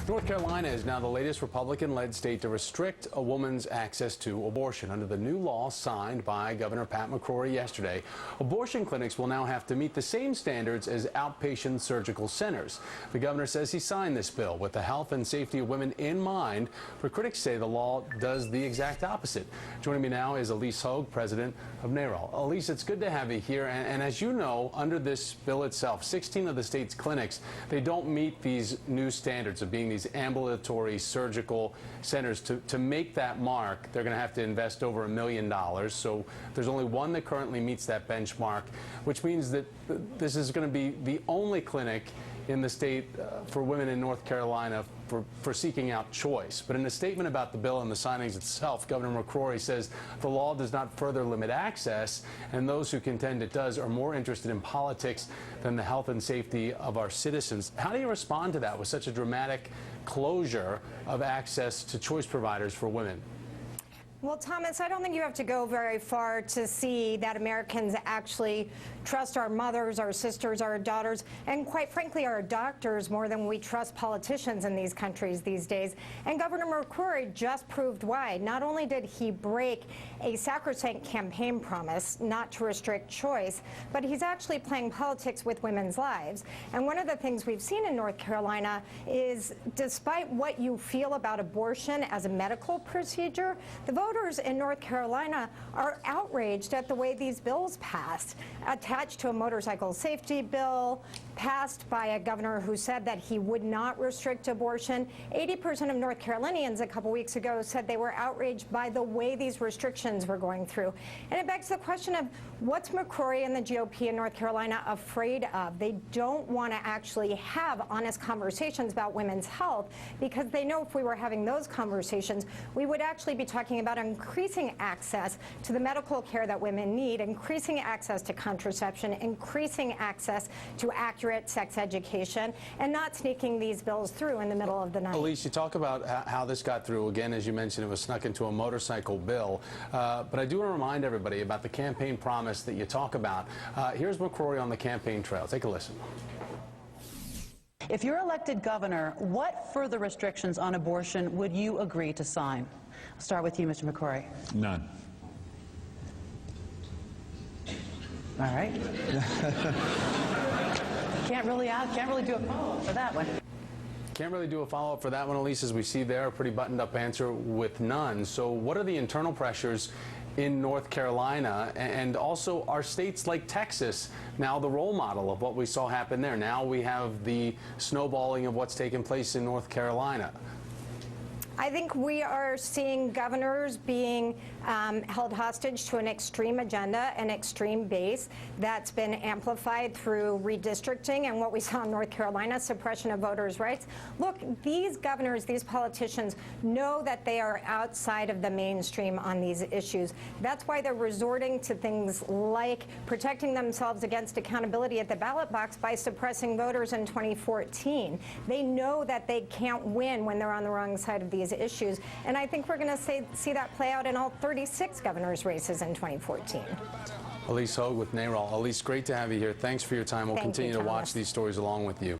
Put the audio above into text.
North Carolina is now the latest Republican-led state to restrict a woman's access to abortion. Under the new law signed by Governor Pat McCrory yesterday, abortion clinics will now have to meet the same standards as outpatient surgical centers. The governor says he signed this bill with the health and safety of women in mind, but critics say the law does the exact opposite. Joining me now is Ilyse Hogue, president of NARAL. Ilyse, it's good to have you here. And as you know, under this bill itself, 16 of the state's clinics, they don't meet these new standards of being these ambulatory surgical centers. To make that mark, they're going to have to invest over $1 million. So there's only one that currently meets that benchmark, which means that this is going to be the only clinic in the state for women in North Carolina for seeking out choice. But in a statement about the bill and the signings itself, Governor McCrory says the law does not further limit access, and those who contend it does are more interested in politics than the health and safety of our citizens. How do you respond to that with such a dramatic closure of access to choice providers for women? Well, Thomas, I don't think you have to go very far to see that Americans actually trust our mothers, our sisters, our daughters, and quite frankly, our doctors more than we trust politicians in these countries these days. And Governor McCrory just proved why. Not only did he break a sacrosanct campaign promise not to restrict choice, but he's actually playing politics with women's lives. And one of the things we've seen in North Carolina is, despite what you feel about abortion as a medical procedure, the voters in North Carolina are outraged at the way these bills passed, attached to a motorcycle safety bill, passed by a governor who said that he would not restrict abortion. 80% of North Carolinians a couple weeks ago said they were outraged by the way these restrictions were going through. And it begs the question of what's McCrory and the GOP in North Carolina afraid of? They don't want to actually have honest conversations about women's health because they know if we were having those conversations, we would actually be talking about increasing access to the medical care that women need, increasing access to contraception, increasing access to accurate sex education, and not sneaking these bills through in the middle of the night. Ilyse, you talk about how this got through. Again, as you mentioned, it was snuck into a motorcycle bill. But I do want to remind everybody about the campaign promise that you talk about. Here's McCrory on the campaign trail. Take a listen. If you're elected governor, what further restrictions on abortion would you agree to sign? I'll start with you, Mr. McCrory. None. All right. Can't really do a follow-up for that one. Can't really do a follow-up for that one, Ilyse, as we see there, a pretty buttoned-up answer with none. So what are the internal pressures in North Carolina, and also are states like Texas now the role model of what we saw happen there? Now we have the snowballing of what's taken place in North Carolina. I think we are seeing governors being held hostage to an extreme agenda, an extreme base that's been amplified through redistricting and what we saw in North Carolina, suppression of voters' rights. Look, these governors, these politicians know that they are outside of the mainstream on these issues. That's why they're resorting to things like protecting themselves against accountability at the ballot box by suppressing voters in 2014. They know that they can't win when they're on the wrong side of these issues, and I think we're going to see that play out in all 36 governors' races in 2014. Ilyse Hogue with NARAL. Ilyse, great to have you here. Thanks for your time. We'll continue to watch these stories along with you.